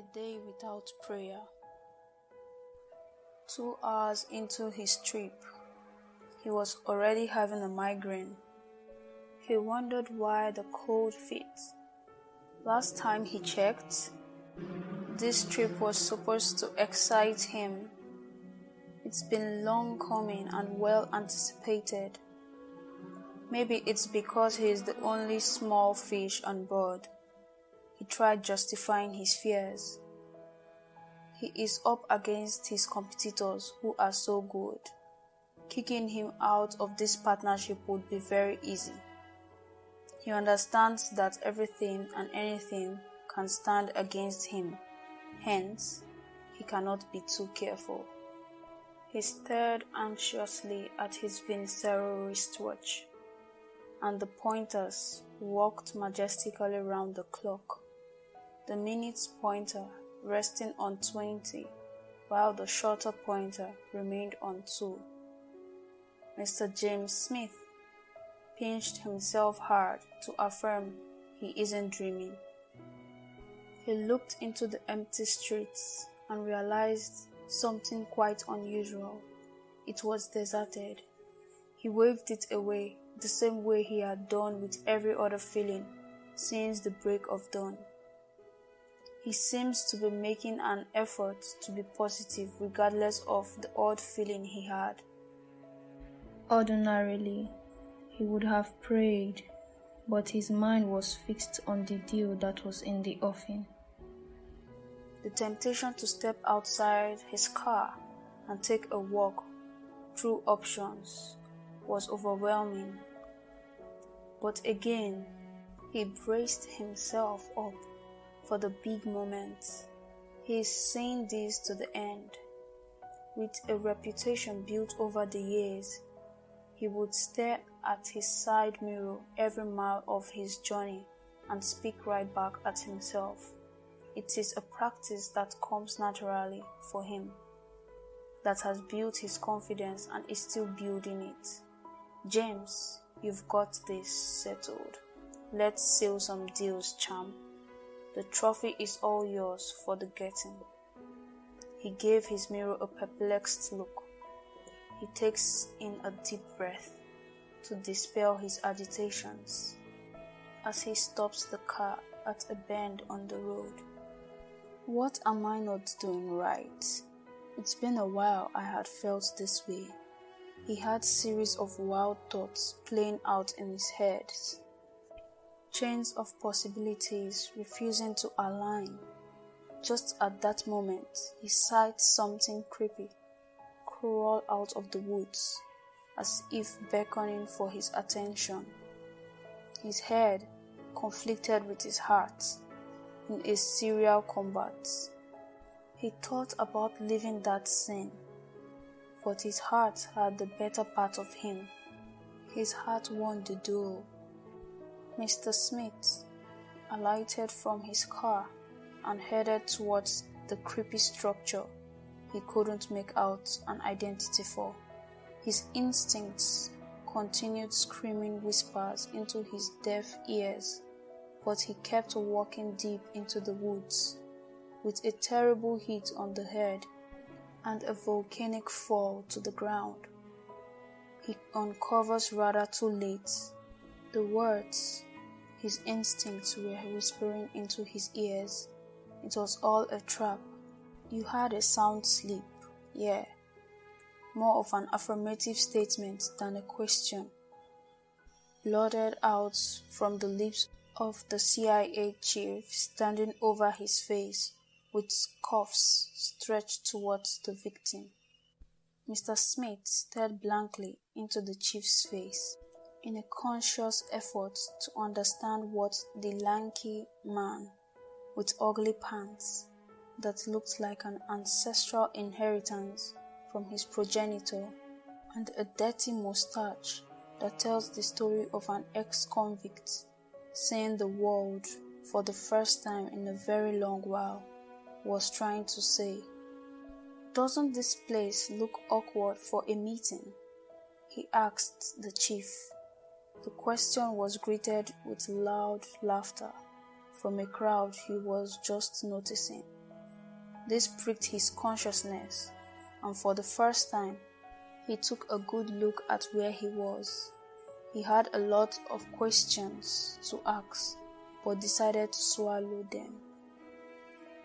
a day without prayer. 2 hours into his trip, he was already having a migraine. He wondered why the cold feet. Last time he checked, this trip was supposed to excite him. It's been long coming and well anticipated. Maybe it's because he is the only small fish on board. He tried justifying his fears. He is up against his competitors who are so good. Kicking him out of this partnership would be very easy. He understands that everything and anything can stand against him. Hence, he cannot be too careful. He stared anxiously at his Vincero wristwatch, and the pointers walked majestically round the clock, the minutes pointer resting on 20, while the shorter pointer remained on 2. Mr. James Smith pinched himself hard to affirm he isn't dreaming. He looked into the empty streets and realized something quite unusual. It was deserted. He waved it away the same way he had done with every other feeling since the break of dawn. He seems to be making an effort to be positive regardless of the odd feeling he had. Ordinarily, he would have prayed, but his mind was fixed on the deal that was in the offing. The temptation to step outside his car and take a walk through options was overwhelming. But again, he braced himself up for the big moment. He is saying this to the end. With a reputation built over the years, he would stare at his side mirror every mile of his journey and speak right back at himself. It is a practice that comes naturally for him, that has built his confidence and is still building it. James, you've got this settled. Let's seal some deals, champ. The trophy is all yours for the getting. He gave his mirror a perplexed look. He takes in a deep breath to dispel his agitations as he stops the car at a bend on the road. What am I not doing right? It's been a while I had felt this way. He had series of wild thoughts playing out in his head. Chains of possibilities refusing to align. Just at that moment, he sights something creepy crawl out of the woods, as if beckoning for his attention. His head conflicted with his heart in a serial combat. He thought about leaving that scene, but his heart had the better part of him. His heart won the duel. Mr. Smith alighted from his car and headed towards the creepy structure he couldn't make out an identity for. His instincts continued screaming whispers into his deaf ears, but he kept walking deep into the woods, with a terrible hit on the head and a volcanic fall to the ground. He uncovers rather too late the words his instincts were whispering into his ears. It was all a trap. You had a sound sleep, yeah. More of an affirmative statement than a question, blurted out from the lips of the CIA chief standing over his face with cuffs stretched towards the victim. Mr. Smith stared blankly into the chief's face in a conscious effort to understand what the lanky man with ugly pants that looked like an ancestral inheritance from his progenitor and a dirty mustache that tells the story of an ex-convict seeing the world for the first time in a very long while was trying to say. Doesn't this place look awkward for a meeting? He asked the chief. The question was greeted with loud laughter from a crowd he was just noticing. This pricked his consciousness, and for the first time, he took a good look at where he was. He had a lot of questions to ask, but decided to swallow them.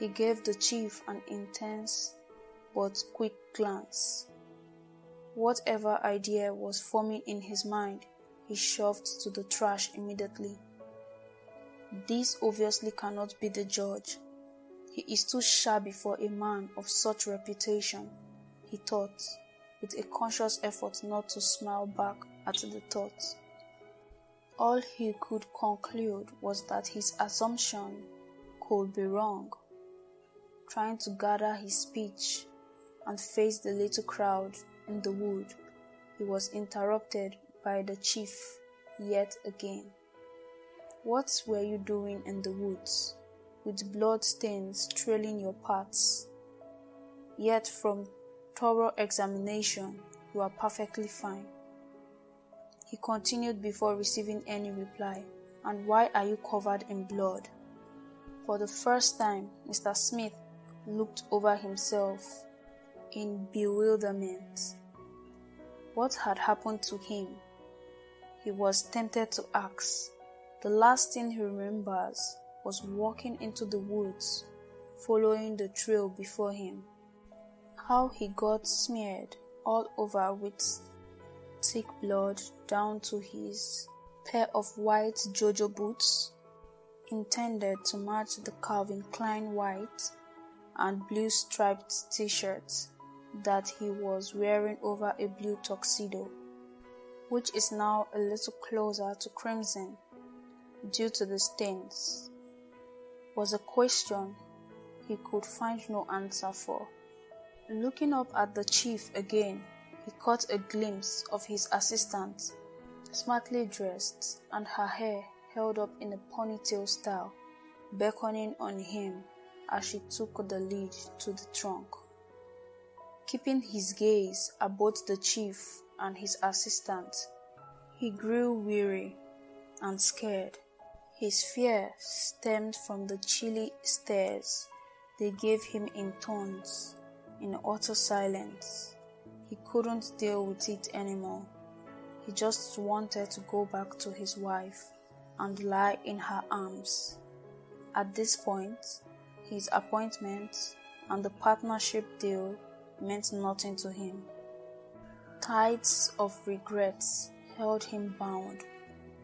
He gave the chief an intense but quick glance. Whatever idea was forming in his mind, he shoved to the trash immediately. This obviously cannot be the judge. He is too shabby for a man of such reputation, he thought, with a conscious effort not to smile back at the thought. All he could conclude was that his assumption could be wrong. Trying to gather his speech and face the little crowd in the wood, he was interrupted by the chief yet again. What were you doing in the woods, with blood stains trailing your paths? Yet from thorough examination, you are perfectly fine. He continued before receiving any reply. And why are you covered in blood? For the first time, Mr. Smith looked over himself in bewilderment. What had happened to him? He was tempted to ask. The last thing he remembers was walking into the woods, following the trail before him. How he got smeared all over with thick blood down to his pair of white JoJo boots, intended to match the Calvin Klein white and blue striped t-shirt that he was wearing over a blue tuxedo, which is now a little closer to crimson due to the stains, was a question he could find no answer for. Looking up at the chief again, he caught a glimpse of his assistant, smartly dressed and her hair held up in a ponytail style, beckoning on him as she took the lead to the trunk. Keeping his gaze at both the chief and his assistant, he grew weary and scared. His fear stemmed from the chilly stares they gave him in tones, in utter silence. He couldn't deal with it anymore. He just wanted to go back to his wife and lie in her arms. At this point, his appointment and the partnership deal meant nothing to him. Tides of regrets held him bound.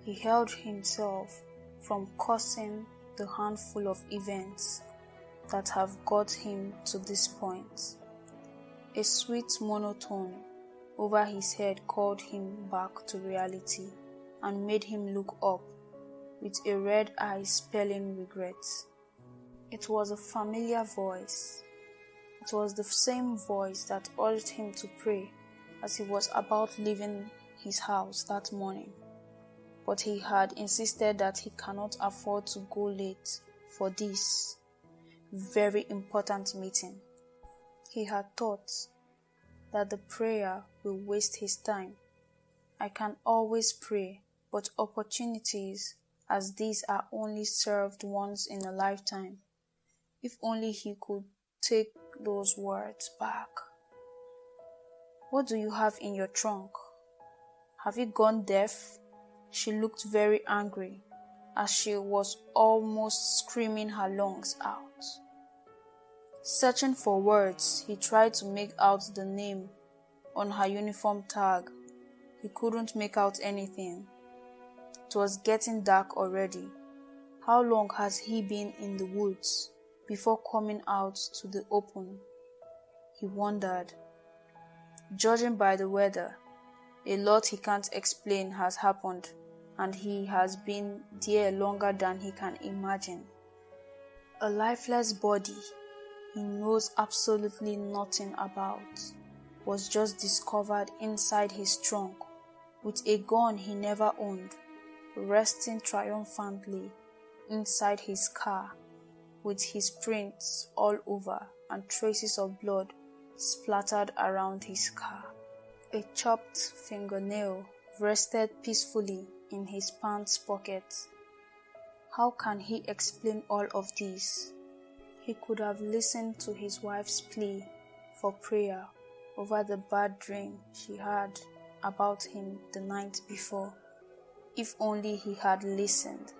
He held himself from causing the handful of events that have got him to this point. A sweet monotone over his head called him back to reality and made him look up with a red eye spelling regret. It was a familiar voice. It was the same voice that urged him to pray as he was about leaving his house that morning. But he had insisted that he cannot afford to go late for this very important meeting. He had thought that the prayer will waste his time. I can always pray, but opportunities as these are only served once in a lifetime. If only he could take those words back. What do you have in your trunk? Have you gone deaf? She looked very angry, as she was almost screaming her lungs out. Searching for words, he tried to make out the name on her uniform tag. He couldn't make out anything. It was getting dark already. How long has he been in the woods before coming out to the open? He wondered. Judging by the weather, a lot he can't explain has happened, and he has been there longer than he can imagine. A lifeless body he knows absolutely nothing about was just discovered inside his trunk with a gun he never owned, resting triumphantly inside his car with his prints all over and traces of blood splattered around his car. A chopped fingernail rested peacefully in his pants pocket. How can he explain all of this? He could have listened to his wife's plea for prayer over the bad dream she had about him the night before. If only he had listened.